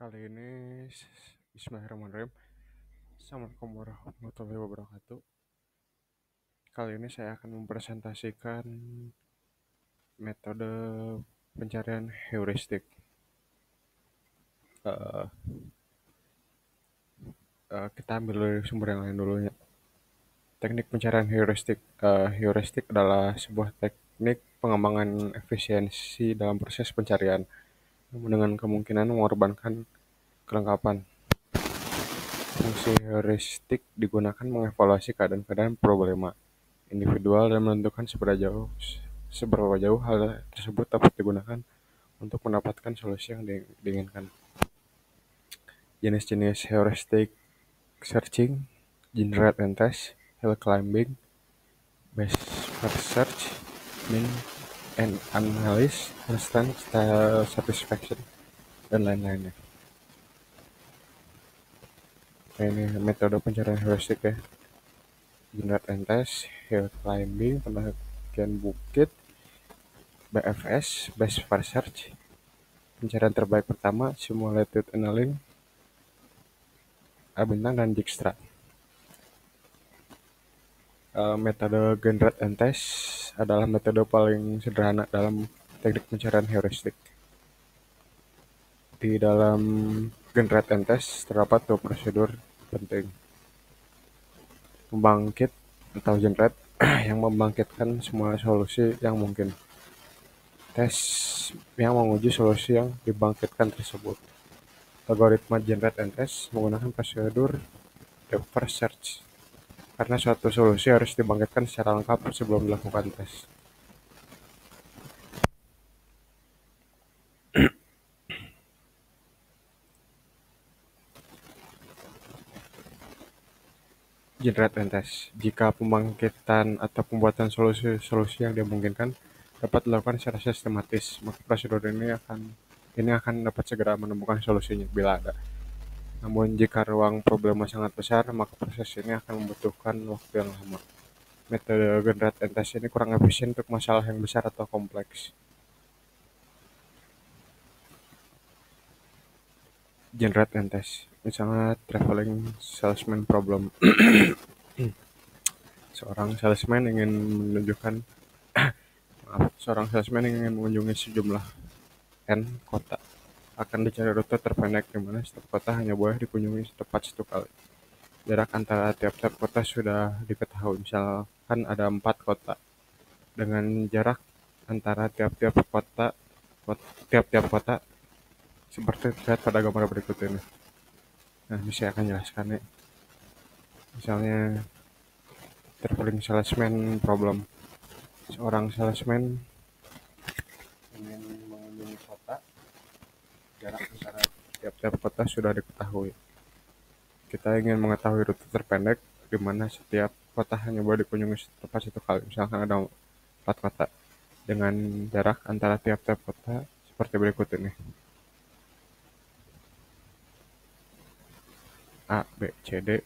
Kali ini Bismillahirrahmanirrahim. Assalamualaikum warahmatullahi wabarakatuh. Kali ini saya akan mempresentasikan metode pencarian heuristik. Eh, kita ambil dari sumber yang lain dulu ya. Teknik pencarian heuristik. Heuristik adalah sebuah teknik pengembangan efisiensi dalam proses pencarian dengan kemungkinan mengorbankan kelengkapan. Fungsi heuristik digunakan mengevaluasi keadaan-keadaan problema individual dan menentukan seberapa jauh hal tersebut dapat digunakan untuk mendapatkan solusi yang diinginkan. Jenis-jenis heuristic searching, generate and test, hill climbing, best first search, mean and analysis, instant satisfaction, dan lain-lainnya. Nah, ini metode pencarian heuristik ya. Generate and test, hill climbing, pendakian bukit, BFS, best first search, pencarian terbaik pertama, simulated annealing, A-bintang, dan Dijkstra. Metode generate and test adalah metode paling sederhana dalam teknik pencarian heuristik. Di dalam generate and test terdapat dua prosedur penting. Membangkit atau generate yang membangkitkan semua solusi yang mungkin. Tes yang menguji solusi yang dibangkitkan tersebut. Algoritma generate and test menggunakan prosedur the first search karena suatu solusi harus dibangkitkan secara lengkap sebelum dilakukan tes. Generate and test. Jika pembangkitan atau pembuatan solusi yang dimungkinkan dapat dilakukan secara sistematis, maka prosedur ini akan dapat segera menemukan solusinya bila ada. Namun jika ruang problema sangat besar, maka proses ini akan membutuhkan waktu yang lama. Metode generate and test ini kurang efisien untuk masalah yang besar atau kompleks. Generate and test. Misalnya traveling salesman problem. Seorang salesman ingin mengunjungi sejumlah N kota. Akan dicari rute terpendek di mana setiap kota hanya boleh dikunjungi tepat satu kali. Jarak antara tiap-tiap kota sudah diketahui. Misalkan ada 4 kota. Dengan jarak antara tiap-tiap kota seperti terlihat pada gambar berikut ini. Nah, ini saya akan jelaskan nih. Misalnya traveling salesman problem. Seorang salesman ingin mengunjungi kota, jarak antara tiap-tiap kota sudah diketahui. Kita ingin mengetahui rute terpendek di mana setiap kota hanya boleh dikunjungi tepat satu kali. Misalkan ada 4 kota dengan jarak antara tiap-tiap kota seperti berikut ini. A, B, C, D.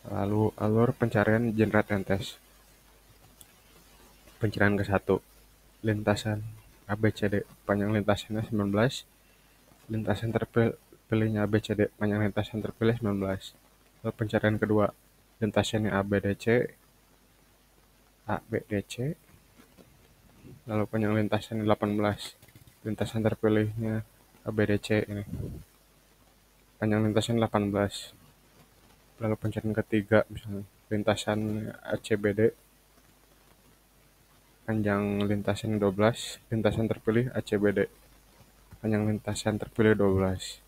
Lalu alur pencarian generate and test. Pencarian ke-1. Lintasan A, B, C, D. Panjang lintasannya 19. Lintasan terpilihnya A, B, C, D. Panjang lintasan terpilih 19. Lalu pencarian kedua. Lintasannya A, B, D, C. A, B, D, C. Lalu panjang lintasannya 18. Lintasan terpilihnya A, B, D, C ini. Panjang lintasan 18. Lalu pencarian ketiga misalnya lintasan ACBD, panjang lintasan 12, lintasan terpilih ACBD, panjang lintasan terpilih 12.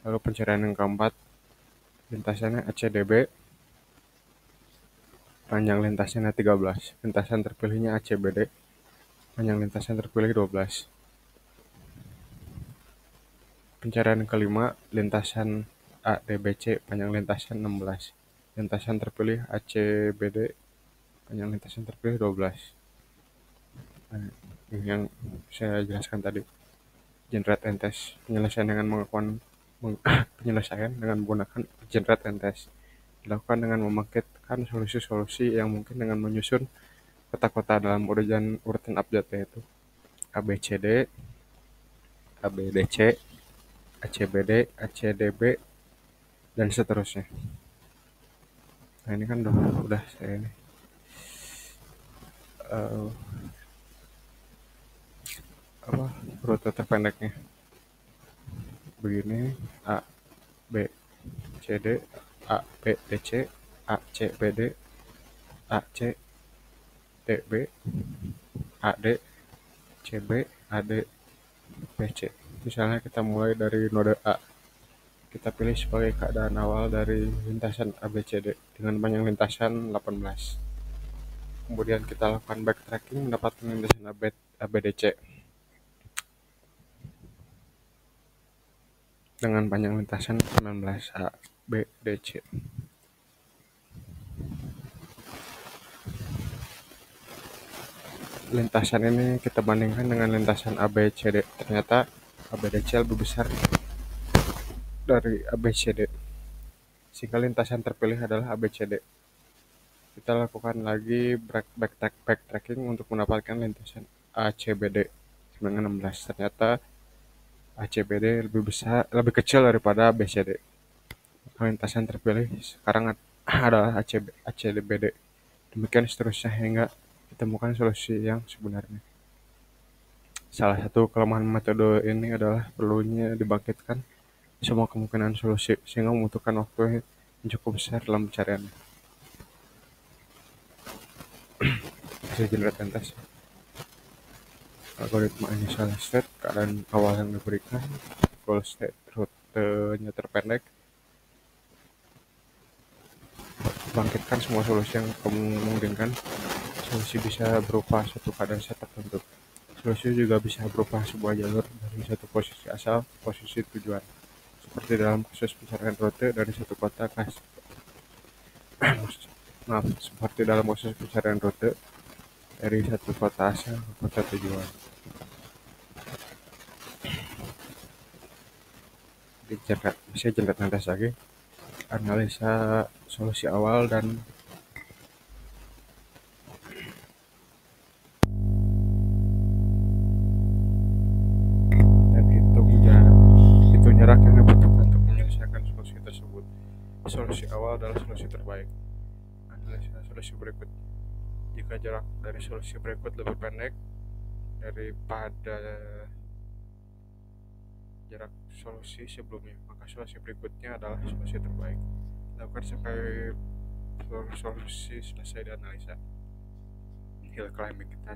Lalu pencarian yang keempat, lintasannya ACDB, panjang lintasannya 13, lintasan terpilihnya ACBD, panjang lintasan terpilih 12. Pencarian kelima, lintasan ADBC, panjang lintasan 16, lintasan terpilih ACBD, panjang lintasan terpilih 12. Nah, ini yang saya jelaskan tadi. Generate and test. Penyelesaian dengan menggunakan generate and test dilakukan dengan membangkitkan solusi-solusi yang mungkin dengan menyusun kota-kota dalam urutan abjad, yaitu ABCD, ABDC, ACBD, ACDB, dan seterusnya. Nah ini kan udah saya ini eh, apa rute terpendeknya begini: A B C D, A B D C, A C B D, A C D B, A D C B, A D B C. Misalnya kita mulai dari node A, kita pilih sebagai keadaan awal dari lintasan ABCD dengan panjang lintasan 18. Kemudian kita lakukan backtracking mendapatkan lintasan ABDC dengan panjang lintasan 19 ABDC. Lintasan ini kita bandingkan dengan lintasan ABCD. Ternyata ABDC lebih besar dari ABCD, sehingga lintasan terpilih adalah ABCD. Kita lakukan lagi backtracking untuk mendapatkan lintasan ACBD dengan 16. Ternyata ACBD lebih besar, lebih kecil daripada ABCD. Lintasan terpilih sekarang adalah ACBD. Demikian seterusnya hingga ditemukan solusi yang sebenarnya. Salah satu kelemahan metode ini adalah perlunya dibangkitkan semua kemungkinan solusi sehingga membutuhkan waktu yang cukup besar dalam pencarian. Hasil generate and test. Algoritma initial state, keadaan awal yang diberikan, goal state, rutenya terpendek, bangkitkan semua solusi yang kamu memungkinkan. Solusi bisa berupa satu keadaan set tertentu. Solusi juga bisa berupa sebuah jalur dari satu posisi asal ke posisi tujuan, seperti dalam kasus pencarian rute dari satu kota ke seperti dalam kasus pencarian rute dari satu kota asal ke kota tujuan. Bisa generate nanti lagi analisa solusi awal dan hitung jarak yang dibutuhkan untuk menyelesaikan solusi tersebut. Solusi awal adalah solusi terbaik. Analisa solusi berikut. Jika jarak dari solusi berikut lebih pendek daripada jarak solusi sebelumnya, maka solusi berikutnya adalah solusi terbaik. Lakukan sampai solusi selesai dianalisa. Hill climbing kita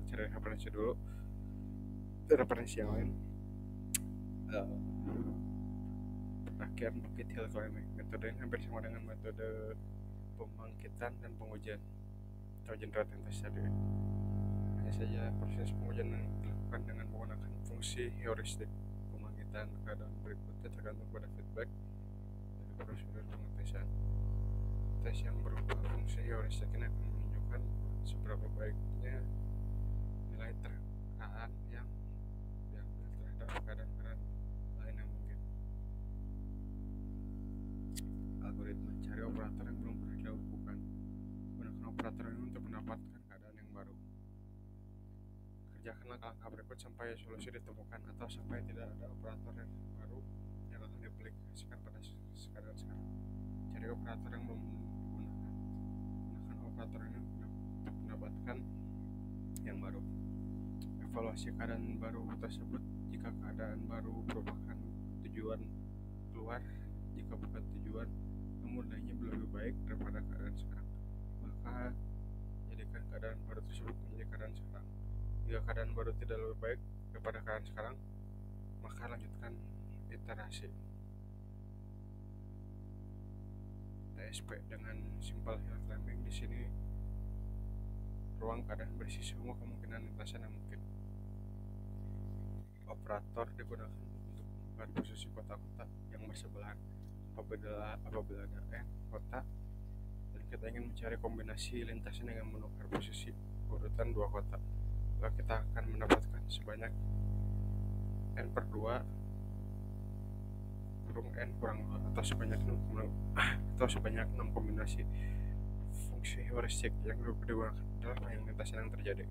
cari referensi dulu. Referensi yang lain. Penakian bukit hill climbing. Metode ini hampir sama dengan metode pembangkitan dan pengujian atau generate and test tadi. Hanya saja proses pengujian yang dilakukan dengan menggunakan fungsi heuristik. Pembangkitan keadaan berikutnya tergantung pada feedback dari prosedur pengetesan. Tes yang berupa fungsi heuristik ini akan menunjukkan seberapa baiknya nilai terkaan yang diambil terhadap keadaan-keadaan lain yang mungkin. Algoritma cari operator yang belum pernah dilakukan. Gunakan operator ini untuk mendapatkan keadaan yang baru. Kerjakan langkah-langkah berikut sampai solusi ditemukan atau sampai tidak ada operator yang baru yang akan diaplikasikan pada keadaan sekarang. Cari operator yang belum digunakan. Gunakan operator ini untuk mendapatkan yang baru. Evaluasi keadaan baru tersebut. Jika keadaan baru merupakan tujuan keluar, jika bukan tujuan, namun nilainya lebih baik daripada keadaan sekarang, maka jadikan keadaan baru tersebut menjadi keadaan sekarang. Jika keadaan baru tidak lebih baik daripada keadaan sekarang, maka lanjutkan iterasi. TSP dengan simple hill climbing di sini ruang keadaan berisi semua kemungkinan lintasan yang mungkin. Operator digunakan untuk menemukan posisi kota-kota yang bersebelahan. Apabila ada n kota dan kita ingin mencari kombinasi lintasan dengan menukar posisi urutan dua kota, maka kita akan mendapatkan sebanyak n per 2 kurung n kurang 2 atau sebanyak 6 kombinasi fungsi heuristik yang digunakan dalam panjang lintasan yang terjadi.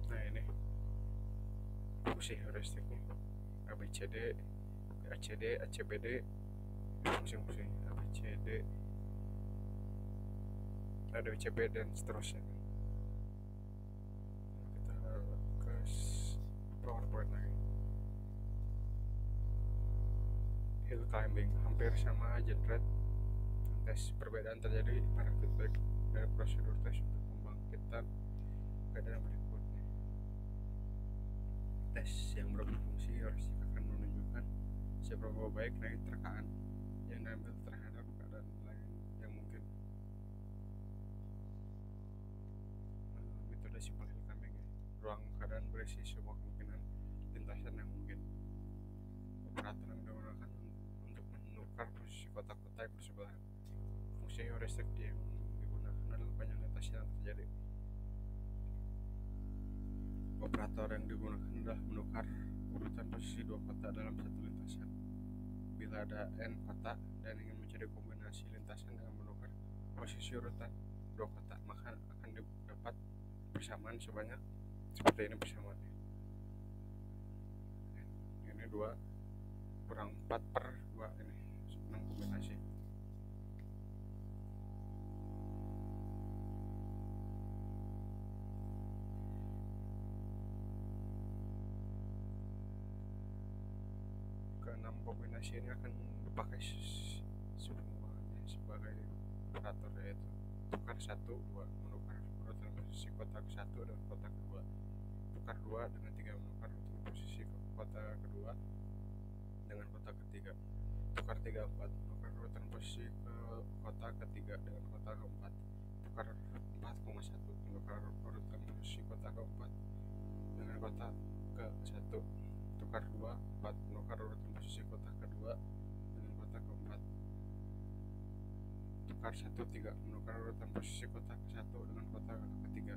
Nah ini fungsi heuristiknya ABCD, ACD, ACBD, fungsi-fungsi ABCD, ada WCB dan seterusnya. Kita ke PowerPoint lagi. Hill climbing hampir sama aja Red. Tes perbedaan terjadi pada feedback dari prosedur tes untuk membangkitkan keadaan berikutnya. Tes yang berfungsi harus akan menunjukkan seberapa baik naik terkaan yang diambil terhadap keadaan lain yang mungkin. Metode simple hill climbing ya. Ruang keadaan berisi semua kemungkinan lintasan yang mungkin. Operator yang digunakan untuk menukar posisi kotak-kotak yang bersebelahan. Fungsi heuristik yang digunakan adalah banyak lintasan yang terjadi. Operator yang digunakan adalah menukar urutan posisi dua kotak dalam satu lintasan. Bila ada n kotak dan ingin mencari kombinasi lintasan dengan menukar posisi urutan dua kotak, maka akan dapat persamaan sebanyak seperti ini persamaannya. Ini 2 kurang 4 per 2 ini 6 kombinasi. Ke-6 kombinasi ini akan dipakai semuanya sebagai operator, yaitu tukar 1, 2 menukar urutan posisi kotak 1 dan kotak kedua, tukar 2 dengan 3 menukar urutan posisi kotak kedua dengan kotak ketiga, tukar 3, 4 menukar urutan posisi ke kotak ketiga dengan kotak keempat, tukar 4,1 menukar urutan posisi kotak keempat dengan kotak ke-1, tukar 2, 4 menukar urutan posisi kotak kedua dengan kotak keempat, tukar 1, 3 menukar urutan posisi kotak ke-1 dengan kotak ketiga.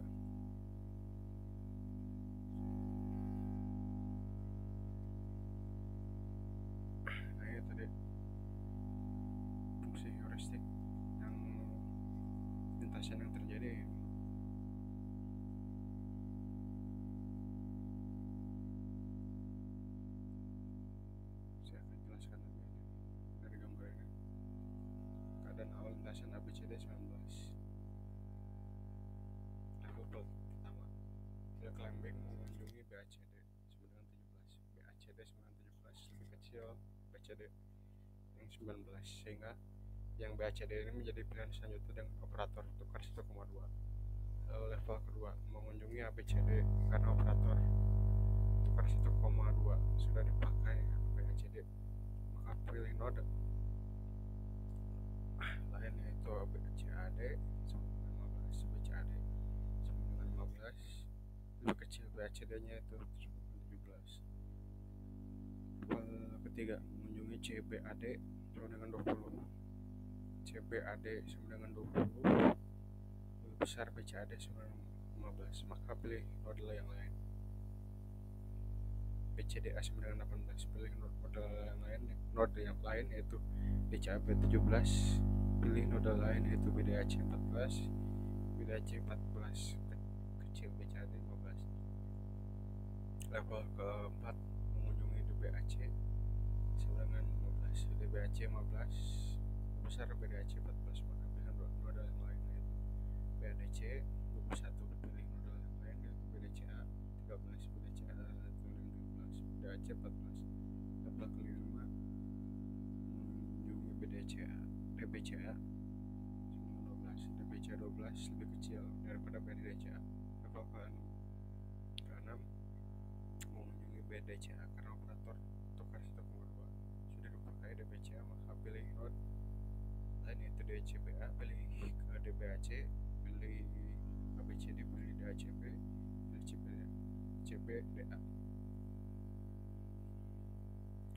Nah itu tadi fungsi heuristik yang lintasan yang terjadi. Saya akan jelaskan lagi dari gambar ini. Keadaan awal lintasan ABCD 19. Level pertama, hill climbing mengunjungi BACD sama dengan 17. BACD sama dengan 17 lebih kecil BCD yang 19, sehingga yang BACD ini menjadi pilihan selanjutnya dengan operator tukar 1,2. Lalu level kedua, mengunjungi ABCD karena operator tukar 1,2 sudah dipakai BACD, maka pilih node lain yaitu BCAD sama dengan 15, BCAD sama dengan 15, lebih kecil BACD nya itu 17. Ketiga, mengunjungi CBAD sama dengan 20, CBAD sama dengan 20, lebih besar BCAD sama dengan 15, maka pilih node yang lain. BCDA sama dengan 18, pilih node yang lain yaitu BCAB 17, pilih node lain yaitu BDAC 14, BDAC 14, kecil BCAD 15. Level keempat, mengunjungi DBAC sama dengan 15, DBAC 15, besar BDAC 14, maka pilih node yang lain yaitu BADC 21, pilih node yang lain yaitu BDCA 13, BDCA 15, BDAC 14. Level kelima, mengunjungi DBCA sama dengan 12, DBCA 12 lebih kecil daripada BDCA. Level ke-6, mengunjungi BDCA karena operator tukar 1,2 sudah dipakai DBCA, maka pilih node lain yaitu DCBA, pilih ke DBAC, pilih ABCD, pilih DACB, pilih CBDA.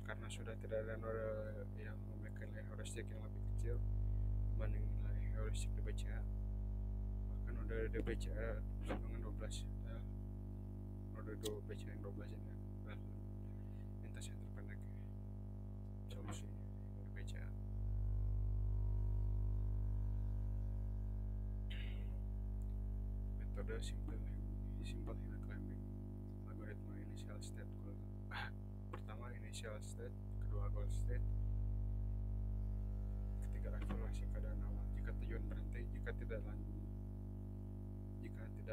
Karena sudah tidak ada node yang memiliki nilai heuristik yang lebih kecil dibanding nilai heuristik DBCA, maka node DBCA dengan 12 node DBCA yang 12 ini adalah lintas yang terpendek. Solusi DBCA. Metode simple hill climbing, algoritma initial state Pertama initial state, kedua goal state, ketiga evaluasi keadaan awal. Jika tujuan berhenti, jika tidak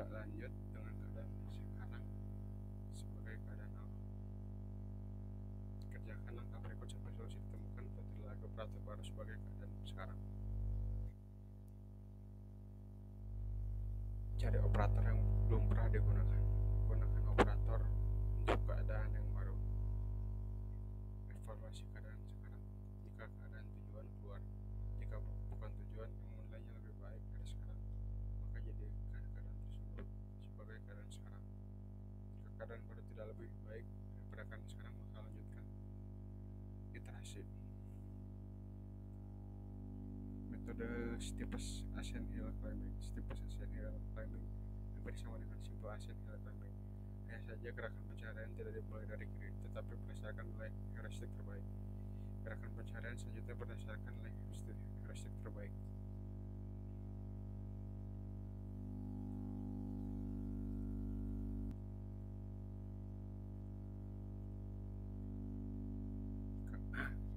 lanjut dengan keadaan sekarang sebagai keadaan awal. Kerjakan langkah berikut sampai solusi ditemukan atau tidak lagi operator baru sebagai keadaan sekarang. Cari operator yang belum pernah digunakan. Gunakan operator untuk keadaan yang baru. Evaluasi keadaan sekarang. Jika keadaan tujuan keluar, jika bukan tujuan yang nilainya lebih baik dari sekarang, maka jadikan keadaan tersebut sebagai keadaan sekarang. Jika keadaan baru tidak lebih baik daripada keadaan sekarang, maka lanjutkan iterasi. Metode steepest ascent hill climbing. Steepest ascent hill climbing hampir sama dengan simple ascent hill climbing. Hanya saja gerakan pencaharian tidak dimulai dari kiri, tetapi berdasarkan nilai heuristik terbaik. Gerakan pencaharian selanjutnya berdasarkan nilai heuristik terbaik.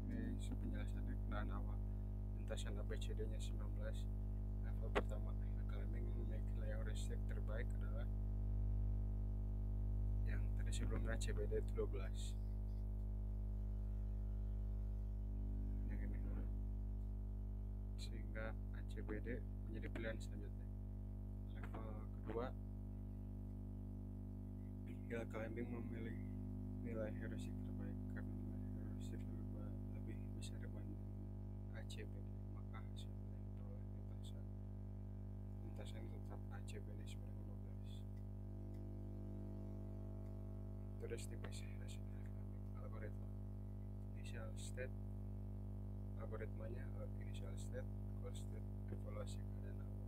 Ini penjelasannya kendaraan awal. Lintasan ABCD-nya 19. Level pertama, climbing yang memiliki nilai heuristik terbaik adalah yang tadi sebelumnya CBD itu 12. Yang ini. Sehingga ACBD menjadi pilihan selanjutnya. Level kedua, hill climbing memiliki nilai heuristik terbaik karena nilai heuristik lebih besar dibanding ACBD, maka hasilnya yang diperoleh lintasan tetap ACBD sama dengan 12. Itu adalah stipulasi algoritma. Initial state, algoritmanya initial state, goal state, evaluasi keadaan awal.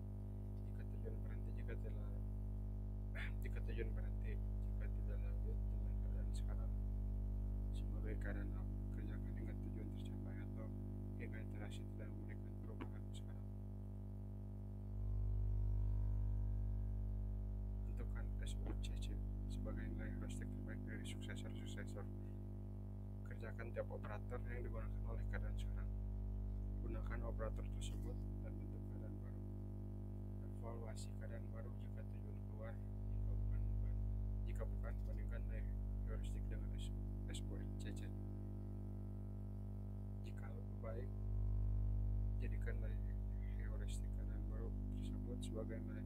Jika tujuan berhenti, jika tidak lanjut dengan keadaan sekarang sebagai keadaan awal. Kerjakan hingga tujuan tercapai atau hingga interaksi tidak memberikan perubahan sekarang. Tentukan SUCC sebagai nilai heuristik terbaik dari suksesor. Kerjakan tiap operator yang digunakan oleh keadaan sekarang. Gunakan operator tersebut dan bentuk keadaan baru. Evaluasi keadaan baru jika tujuan keluar, jika bukan bandingkan nilai heuristik dengan SUCC. Jika lebih baik, jadikan nilai heuristik keadaan baru tersebut sebagai nilai